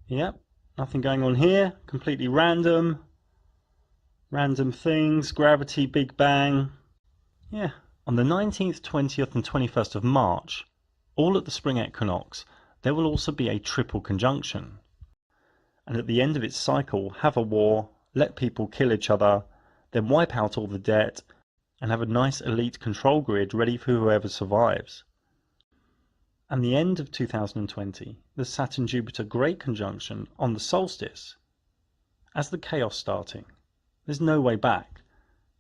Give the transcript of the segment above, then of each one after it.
Yep, nothing going on here, completely random. Random things, gravity, Big Bang. Yeah. On the 19th, 20th and 21st of March, all at the spring equinox, there will also be a triple conjunction. And at the end of its cycle, have a war, let people kill each other, then wipe out all the debt, and have a nice elite control grid ready for whoever survives. And the end of 2020, the Saturn-Jupiter Great Conjunction on the solstice. As the chaos starting, there's no way back.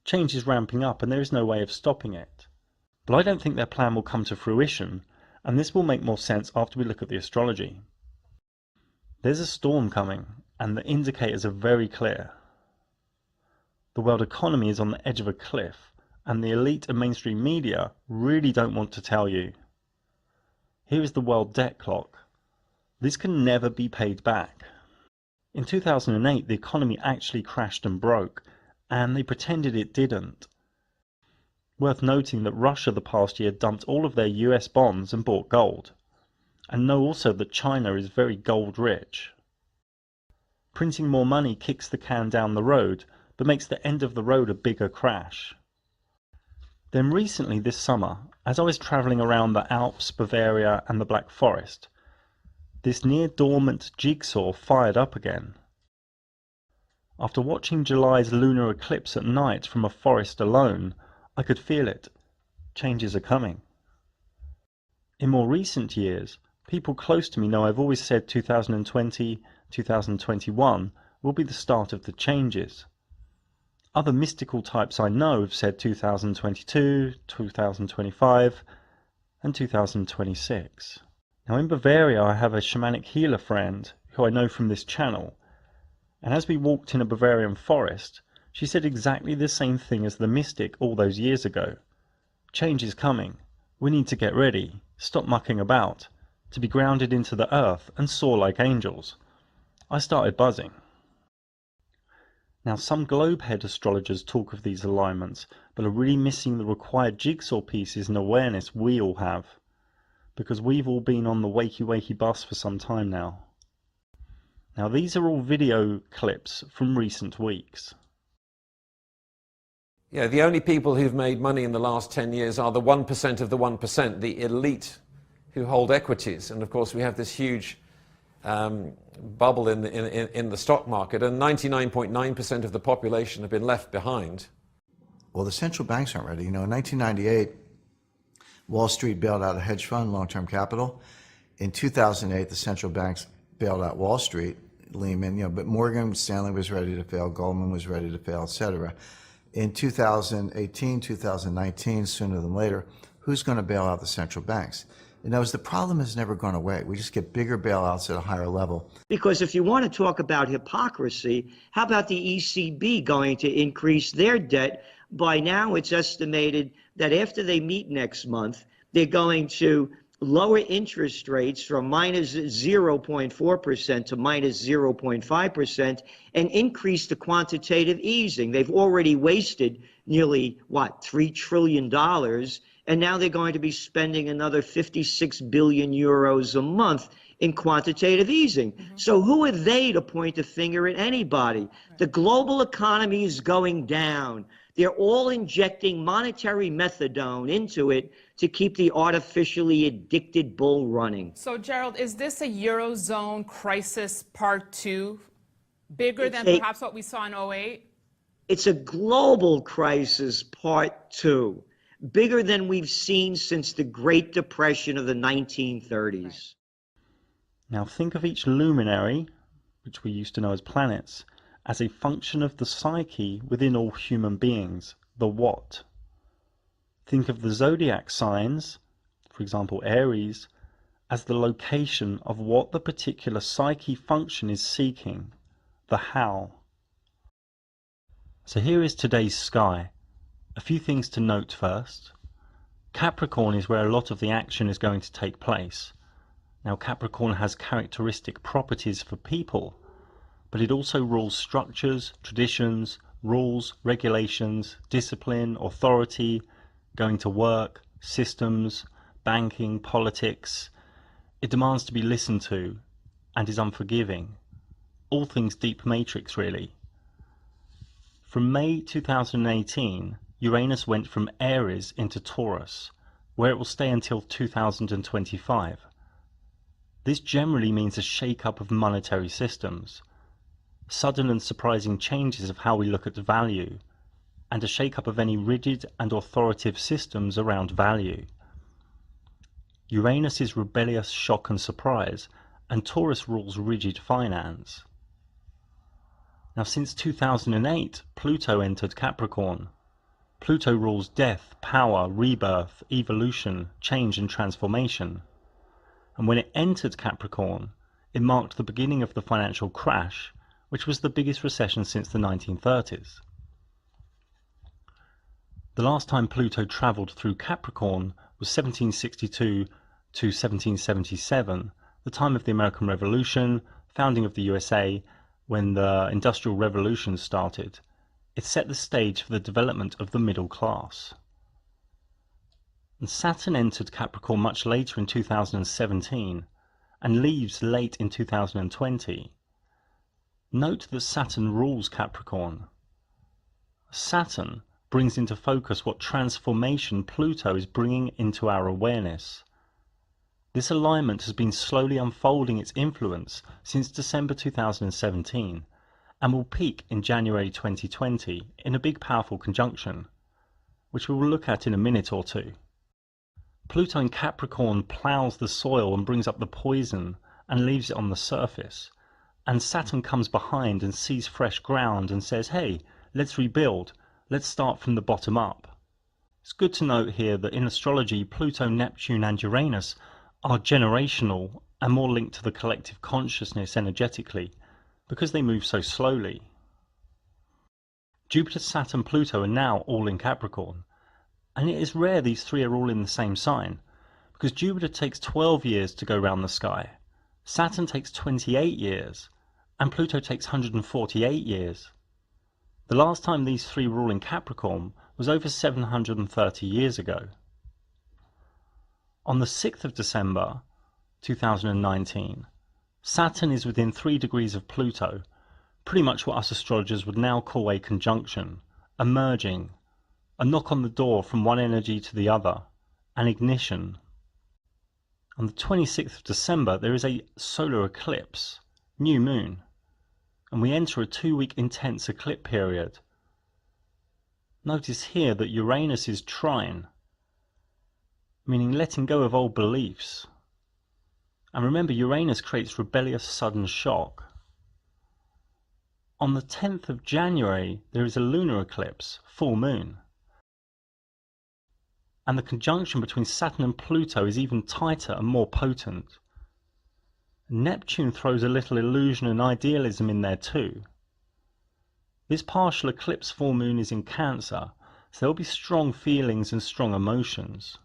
Change is ramping up and there is no way of stopping it. But I don't think their plan will come to fruition, and this will make more sense after we look at the astrology. There's a storm coming, and the indicators are very clear. The world economy is on the edge of a cliff, and the elite and mainstream media really don't want to tell you. Here is the world debt clock. This can never be paid back. In 2008, the economy actually crashed and broke, and they pretended it didn't. Worth noting that Russia the past year dumped all of their US bonds and bought gold. And know also that China is very gold rich. Printing more money kicks the can down the road, but makes the end of the road a bigger crash. Then recently this summer, as I was travelling around the Alps, Bavaria and the Black Forest, this near dormant jigsaw fired up again. After watching July's lunar eclipse at night from a forest alone, I could feel it. Changes are coming. In more recent years, people close to me know I've always said 2020, 2021 will be the start of the changes. Other mystical types I know have said 2022, 2025 and 2026. Now in Bavaria I have a shamanic healer friend who I know from this channel, and as we walked in a Bavarian forest, she said exactly the same thing as the mystic all those years ago. Change is coming. We need to get ready, stop mucking about, to be grounded into the earth and soar like angels. I started buzzing. Now some globe-head astrologers talk of these alignments, but are really missing the required jigsaw pieces and awareness we all have, because we've all been on the wakey bus for some time now. Now these are all video clips from recent weeks. Yeah, the only people who've made money in the last 10 years are the 1% of the 1%, the elite who hold equities. And of course we have this huge bubble in the stock market, and 99.9% of the population have been left behind. Well, the central banks aren't ready. You know, in 1998, Wall Street bailed out a hedge fund, long-term capital. In 2008, the central banks bailed out Wall Street, Lehman, but Morgan Stanley was ready to fail, Goldman was ready to fail, etc. In 2018, 2019, sooner than later, who's going to bail out the central banks? And that was the problem has never gone away. We just get bigger bailouts at a higher level. Because if you want to talk about hypocrisy, how about the ECB going to increase their debt? By now, it's estimated that after they meet next month, they're going to lower interest rates from minus 0.4% to minus 0.5% and increase the quantitative easing. They've already wasted nearly, $3 trillion. And now they're going to be spending another 56 billion euros a month in quantitative easing. So who are they to point a finger at anybody? The global economy is going down. They're all injecting monetary methadone into it to keep the artificially addicted bull running. So, Gerald, is this a Eurozone crisis part 2, bigger than perhaps what we saw in '08? It's a global crisis part 2, bigger than we've seen since the Great Depression of the 1930s. Right. Now think of each luminary, which we used to know as planets, as a function of the psyche within all human beings, the what. Think of the zodiac signs, for example Aries, as the location of what the particular psyche function is seeking, the how. So here is today's sky. A few things to note first. Capricorn is where a lot of the action is going to take place. Now Capricorn has characteristic properties for people, but it also rules structures, traditions, rules, regulations, discipline, authority, going to work, systems, banking, politics. It demands to be listened to, and is unforgiving. All things deep matrix, really. From May 2018, Uranus went from Aries into Taurus, where it will stay until 2025. This generally means a shake-up of monetary systems, sudden and surprising changes of how we look at value, and a shake-up of any rigid and authoritative systems around value. Uranus is rebellious shock and surprise, and Taurus rules rigid finance. Now, since 2008, Pluto entered Capricorn. Pluto rules death, power, rebirth, evolution, change and transformation. And when it entered Capricorn, it marked the beginning of the financial crash, which was the biggest recession since the 1930s. The last time Pluto travelled through Capricorn was 1762 to 1777, the time of the American Revolution, founding of the USA, when the Industrial Revolution started. It set the stage for the development of the middle class. And Saturn entered Capricorn much later in 2017 and leaves late in 2020. Note that Saturn rules Capricorn. Saturn brings into focus what transformation Pluto is bringing into our awareness. This alignment has been slowly unfolding its influence since December 2017 and will peak in January 2020 in a big powerful conjunction, which we will look at in a minute or two. Pluto in Capricorn ploughs the soil and brings up the poison and leaves it on the surface, and Saturn comes behind and sees fresh ground and says, hey, let's rebuild, let's start from the bottom up. It's good to note here that in astrology, Pluto, Neptune and Uranus are generational and more linked to the collective consciousness energetically because they move so slowly. Jupiter, Saturn, Pluto are now all in Capricorn, and it is rare these three are all in the same sign because Jupiter takes 12 years to go round the sky, Saturn takes 28 years, and Pluto takes 148 years. The last time these three were all in Capricorn was over 730 years ago. On the 6th of December 2019, Saturn is within 3 degrees of Pluto, pretty much what us astrologers would now call a conjunction, a merging, a knock on the door from one energy to the other, an ignition. On the 26th of December there is a solar eclipse, new moon, and we enter a 2-week intense eclipse period. Notice here that Uranus is trine, meaning letting go of old beliefs. And remember, Uranus creates rebellious sudden shock. On the 10th of January, there is a lunar eclipse, full moon. And the conjunction between Saturn and Pluto is even tighter and more potent. Neptune throws a little illusion and idealism in there too. This partial eclipse full moon is in Cancer, so there will be strong feelings and strong emotions.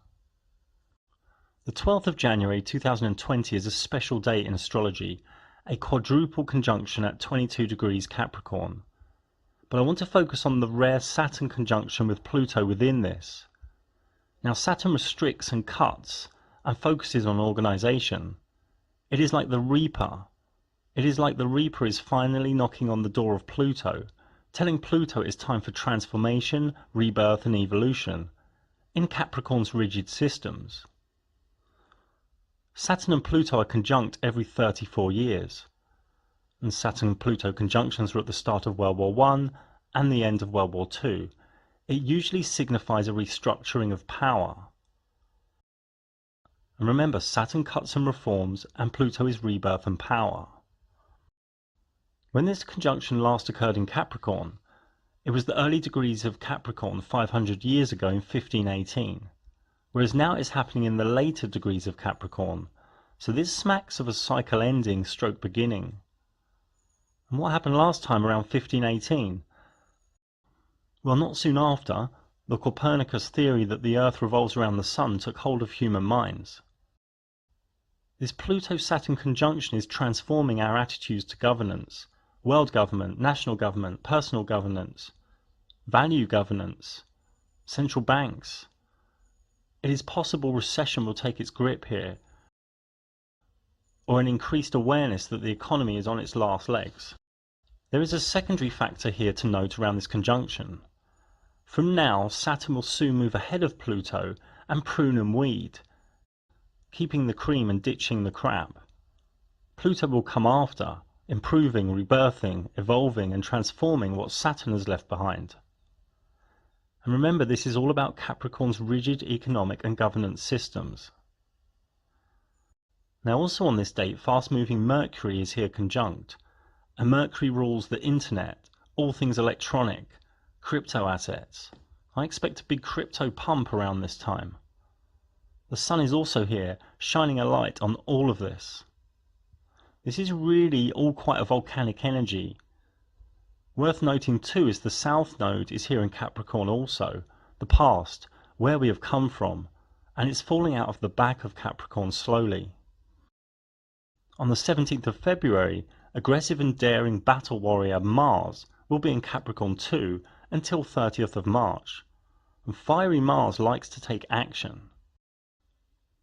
The 12th of January 2020 is a special date in astrology, a quadruple conjunction at 22 degrees Capricorn. But I want to focus on the rare Saturn conjunction with Pluto within this. Now Saturn restricts and cuts and focuses on organisation. It is like the Reaper. It is like the Reaper is finally knocking on the door of Pluto, telling Pluto it is time for transformation, rebirth and evolution in Capricorn's rigid systems. Saturn and Pluto are conjunct every 34 years, and Saturn and Pluto conjunctions were at the start of World War I and the end of World War II. It usually signifies a restructuring of power. And remember, Saturn cuts and reforms, and Pluto is rebirth and power. When this conjunction last occurred in Capricorn, it was the early degrees of Capricorn 500 years ago in 1518. Whereas now it's happening in the later degrees of Capricorn, so this smacks of a cycle ending stroke beginning. And what happened last time around 1518? Well, not soon after, the Copernicus theory that the Earth revolves around the Sun took hold of human minds. This Pluto-Saturn conjunction is transforming our attitudes to governance, world government, national government, personal governance, value governance, central banks. It is possible recession will take its grip here. or an increased awareness that the economy is on its last legs. There is a secondary factor here to note around this conjunction. From now, Saturn will soon move ahead of Pluto and prune and weed, keeping the cream and ditching the crap. Pluto will come after, improving, rebirthing, evolving and transforming what Saturn has left behind. And remember, this is all about Capricorn's rigid economic and governance systems. Now also on this date, fast-moving Mercury is here conjunct, and Mercury rules the internet, all things electronic, crypto assets. I expect a big crypto pump around this time. The Sun is also here, shining a light on all of this. This is really all quite a volcanic energy. Worth noting too is the South Node is here in Capricorn also, the past, where we have come from, and it's falling out of the back of Capricorn slowly. On the 17th of February, aggressive and daring battle warrior Mars will be in Capricorn too until 30th of March. And fiery Mars likes to take action.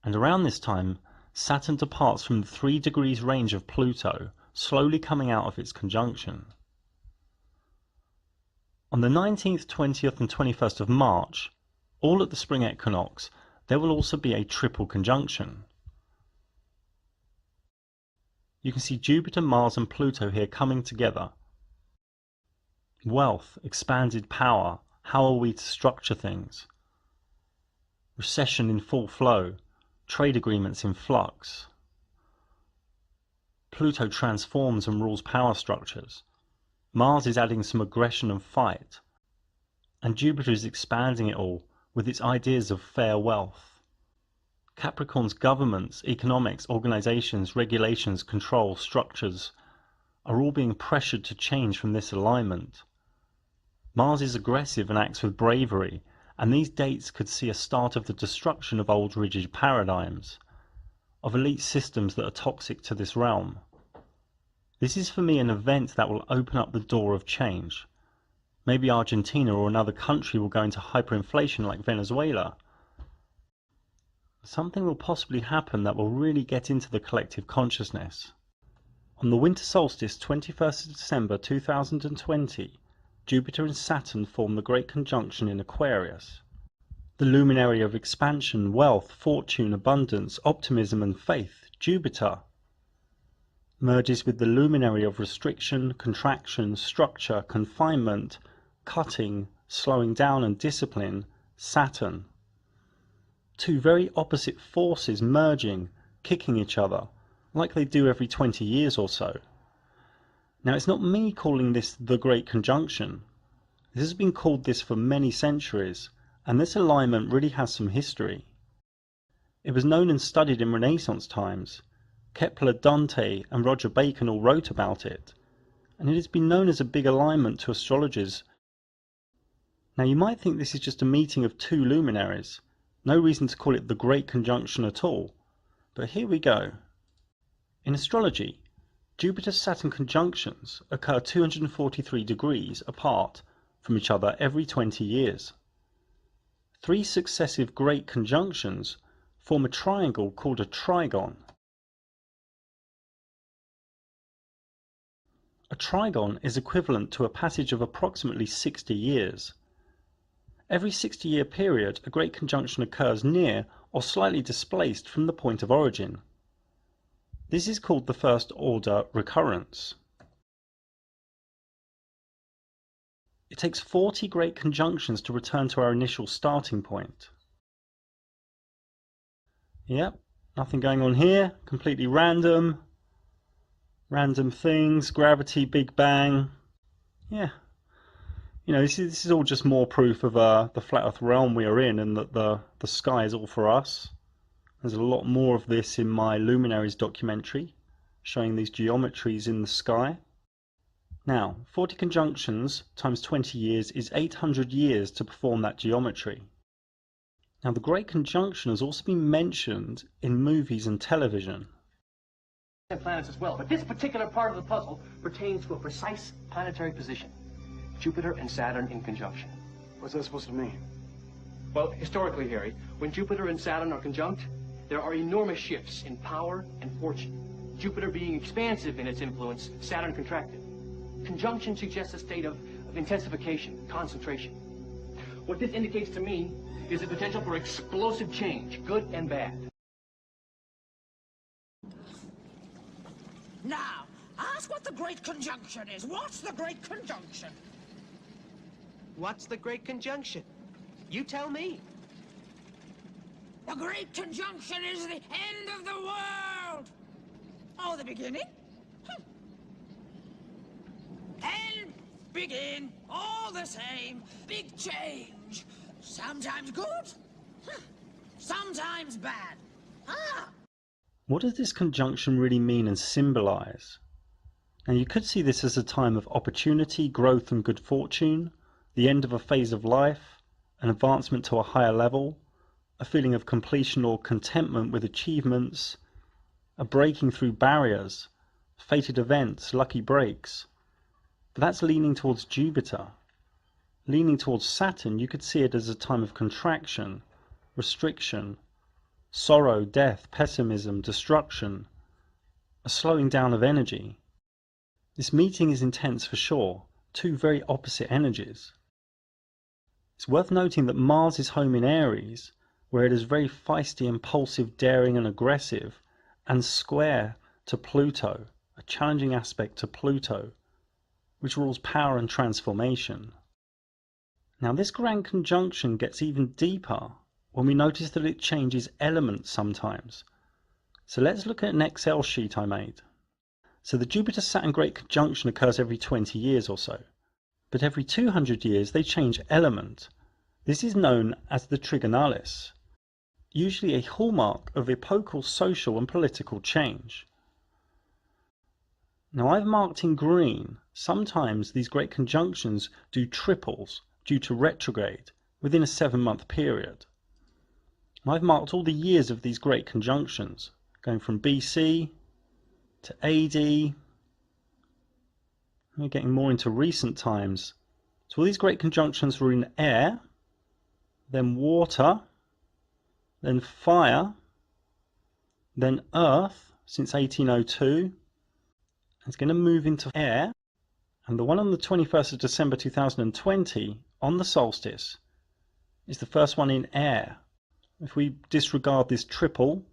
And around this time, Saturn departs from the 3 degrees range of Pluto, slowly coming out of its conjunction. On the 19th, 20th and 21st of March, all at the spring equinox, there will also be a triple conjunction. You can see Jupiter, Mars and Pluto here coming together. Wealth, expanded power, how are we to structure things? Recession in full flow, trade agreements in flux. Pluto transforms and rules power structures. Mars is adding some aggression and fight. And Jupiter is expanding it all with its ideas of fair wealth. Capricorn's governments, economics, organizations, regulations, control, structures are all being pressured to change from this alignment. Mars is aggressive and acts with bravery, and these dates could see a start of the destruction of old rigid paradigms, of elite systems that are toxic to this realm. This is for me an event that will open up the door of change. Maybe Argentina or another country will go into hyperinflation like Venezuela. Something will possibly happen that will really get into the collective consciousness. On the winter solstice, 21st of December 2020, Jupiter and Saturn form the Great Conjunction in Aquarius. The luminary of expansion, wealth, fortune, abundance, optimism and faith, Jupiter, merges with the luminary of restriction, contraction, structure, confinement, cutting, slowing down and discipline, Saturn. Two very opposite forces merging, kicking each other, like they do every 20 years or so. Now it's not me calling this the Great Conjunction. This has been called this for many centuries, and this alignment really has some history. It was known and studied in Renaissance times. Kepler, Dante and Roger Bacon all wrote about it, and it has been known as a big alignment to astrologers. Now you might think this is just a meeting of two luminaries, no reason to call it the Great Conjunction at all, but here we go. In astrology, Jupiter-Saturn conjunctions occur 243 degrees apart from each other every 20 years. 3 successive great conjunctions form a triangle called a trigon. A trigon is equivalent to a passage of approximately 60 years. Every 60-year period, a great conjunction occurs near or slightly displaced from the point of origin. This is called the first-order recurrence. It takes 40 great conjunctions to return to our initial starting point. Yep, nothing going on here, completely random. Random things, gravity, Big Bang. Yeah. You know, this is all just more proof of the flat earth realm we are in, and that the sky is all for us. There's a lot more of this in my Luminaries documentary, showing these geometries in the sky. Now, 40 conjunctions times 20 years is 800 years to perform that geometry. Now, the Great Conjunction has also been mentioned in movies and television. Planets as well, but this particular part of the puzzle pertains to a precise planetary position. Jupiter and Saturn in conjunction. What's that supposed to mean? Well, historically, Harry, when Jupiter and Saturn are conjunct, there are enormous shifts in power and fortune. Jupiter being expansive in its influence, Saturn contracted. Conjunction suggests a state of intensification, concentration. What this indicates to me is the potential for explosive change, good and bad. Now, ask what the Great Conjunction is. What's the Great Conjunction? What's the Great Conjunction? You tell me. The Great Conjunction is the end of the world! Oh, the beginning? End, begin, all the same. Big change. Sometimes good, sometimes bad. Ah! What does this conjunction really mean and symbolize? Now you could see this as a time of opportunity, growth and good fortune, the end of a phase of life, an advancement to a higher level, a feeling of completion or contentment with achievements, a breaking through barriers, fated events, lucky breaks. But that's leaning towards Jupiter. Leaning towards Saturn, you could see it as a time of contraction, restriction, sorrow, death, pessimism, destruction, a slowing down of energy. This meeting is intense for sure, two very opposite energies. It's worth noting that Mars is home in Aries, where it is very feisty, impulsive, daring and aggressive, and square to Pluto, a challenging aspect to Pluto, which rules power and transformation. Now this grand conjunction gets even deeper when we notice that it changes elements sometimes. So let's look at an Excel sheet I made. So the Jupiter-Saturn Great Conjunction occurs every 20 years or so, but every 200 years they change element. This is known as the trigonalis, usually a hallmark of epochal social and political change. Now I've marked in green, sometimes these great conjunctions do triples due to retrograde within a 7-month period. I've marked all the years of these great conjunctions, going from BC to AD. We're getting more into recent times. So all these great conjunctions were in air, then water, then fire, then earth since 1802. It's going to move into air, and the one on the 21st of December 2020 on the solstice is the first one in air. If we disregard this triple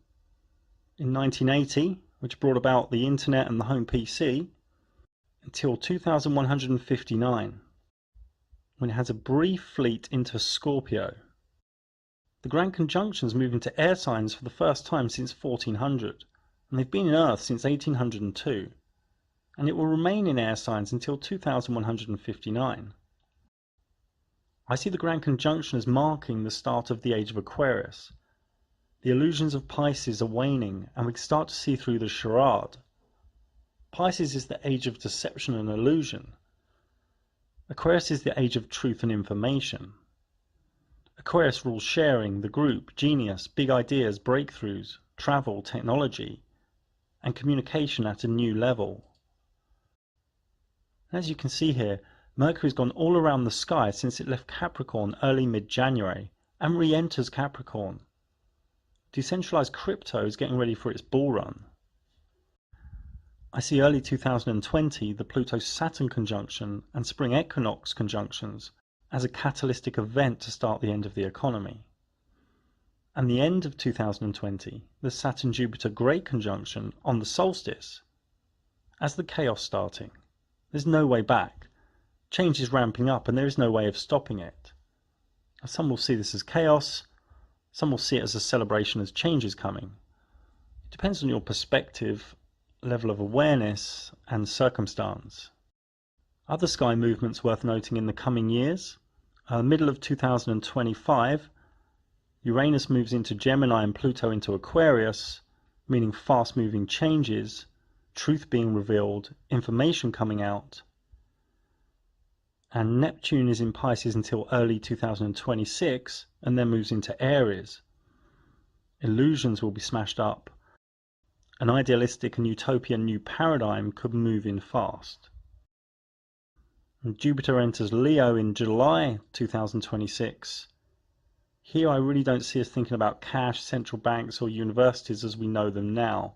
in 1980, which brought about the internet and the home PC, until 2159, when it has a brief fleet into Scorpio. The grand conjunctions move into air signs for the first time since 1400, and they've been in Earth since 1802, and it will remain in air signs until 2159. I see the grand conjunction as marking the start of the age of Aquarius. The illusions of Pisces are waning, and we can start to see through the charade. Pisces is the age of deception and illusion. Aquarius is the age of truth and information. Aquarius rules sharing, the group, genius, big ideas, breakthroughs, travel, technology, and communication at a new level. As you can see here, Mercury's gone all around the sky since it left Capricorn early mid-January and re-enters Capricorn. Decentralized crypto is getting ready for its bull run. I see early 2020 the Pluto-Saturn conjunction and spring equinox conjunctions as a catalytic event to start the end of the economy. And the end of 2020, the Saturn-Jupiter Great Conjunction on the solstice, as the chaos starting. There's no way back. Change is ramping up and there is no way of stopping it. Some will see this as chaos, some will see it as a celebration as change is coming. It depends on your perspective, level of awareness and circumstance. Other sky movements worth noting in the coming years. Middle of 2025, Uranus moves into Gemini and Pluto into Aquarius, meaning fast moving changes, truth being revealed, information coming out. And Neptune is in Pisces until early 2026 and then moves into Aries. Illusions will be smashed up. An idealistic and utopian new paradigm could move in fast. And Jupiter enters Leo in July 2026. Here I really don't see us thinking about cash, central banks or universities as we know them now.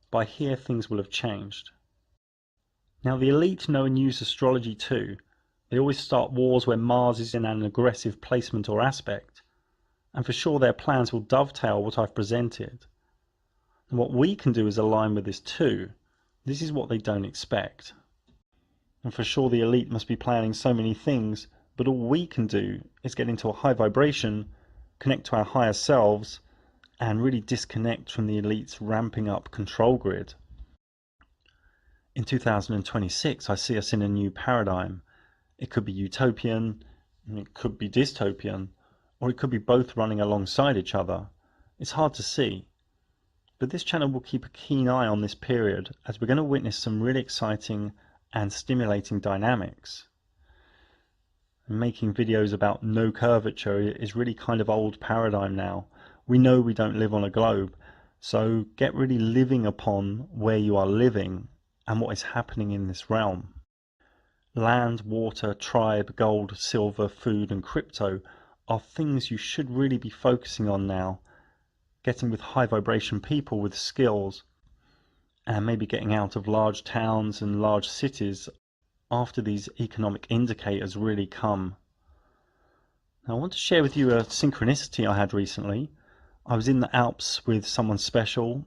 By here things will have changed. Now the elite know and use astrology too. They always start wars where Mars is in an aggressive placement or aspect, and for sure their plans will dovetail what I've presented. And what we can do is align with this too. This is what they don't expect. And for sure the elite must be planning so many things, but all we can do is get into a high vibration, connect to our higher selves, and really disconnect from the elite's ramping up control grid. In 2026, I see us in a new paradigm. It could be utopian, it could be dystopian, or it could be both running alongside each other. It's hard to see. But this channel will keep a keen eye on this period, as we're going to witness some really exciting and stimulating dynamics. And making videos about no curvature is really kind of old paradigm now. We know we don't live on a globe, so get really living upon where you are living and what is happening in this realm. Land, water, tribe, gold, silver, food and crypto are things you should really be focusing on now, getting with high vibration people with skills, and maybe getting out of large towns and large cities after these economic indicators really come. Now, I want to share with you a synchronicity I had recently. I was in the Alps with someone special,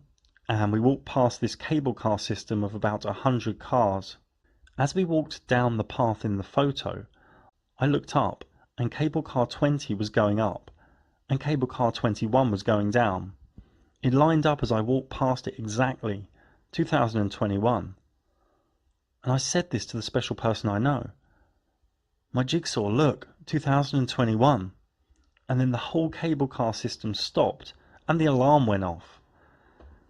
and we walked past this cable car system of about 100 cars. As we walked down the path in the photo, I looked up and cable car 20 was going up and cable car 21 was going down. It lined up as I walked past it exactly, 2021. And I said this to the special person I know. My jigsaw, look, 2021. And then the whole cable car system stopped and the alarm went off.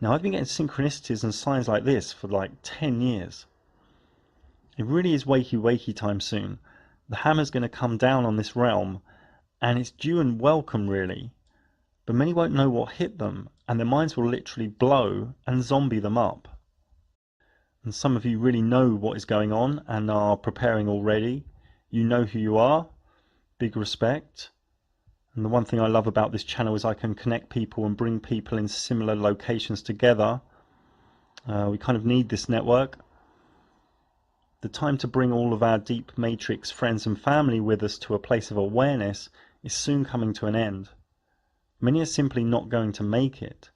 Now I've been getting synchronicities and signs like this for like 10 years. It really is wakey time soon. The hammer's going to come down on this realm, and it's due and welcome really. But many won't know what hit them, and their minds will literally blow and zombie them up. And some of you really know what is going on and are preparing already. You know who you are. Big respect. And the one thing I love about this channel is I can connect people and bring people in similar locations together. We kind of need this network. The time to bring all of our deep matrix friends and family with us to a place of awareness is soon coming to an end. Many are simply not going to make it.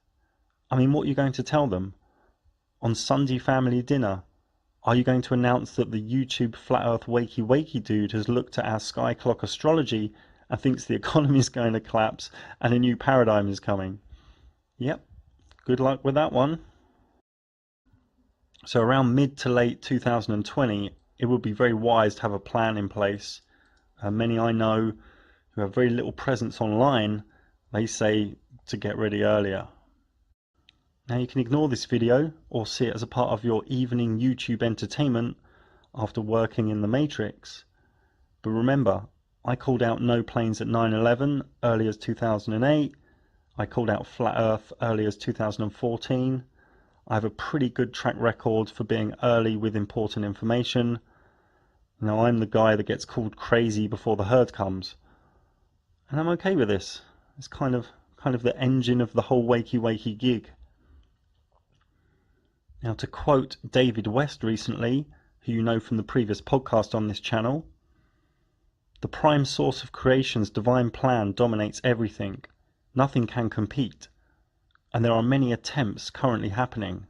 I mean, what are you going to tell them? On Sunday family dinner, are you going to announce that the YouTube Flat Earth Wakey dude has looked at our sky clock astrology and thinks the economy is going to collapse and a new paradigm is coming? Yep, good luck with that one. So around mid to late 2020, it would be very wise to have a plan in place. Many I know who have very little presence online, they say to get ready earlier. Now you can ignore this video or see it as a part of your evening YouTube entertainment after working in the Matrix. But remember, I called out no planes at 9/11 early as 2008. I called out flat earth early as 2014. I have a pretty good track record for being early with important information. Now I'm the guy that gets called crazy before the herd comes. And I'm okay with this. It's kind of the engine of the whole wakey gig. Now, to quote David West recently, who you know from the previous podcast on this channel, the prime source of creation's divine plan dominates everything. Nothing can compete, and there are many attempts currently happening.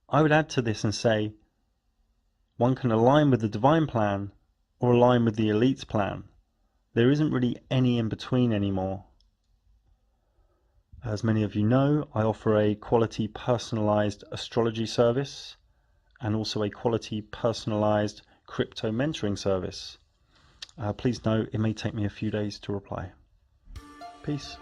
I would add to this and say, one can align with the divine plan or align with the elite's plan. There isn't really any in between anymore. As many of you know, I offer a quality personalized astrology service and also a quality personalized crypto mentoring service. Please note it may take me a few days to reply. Peace.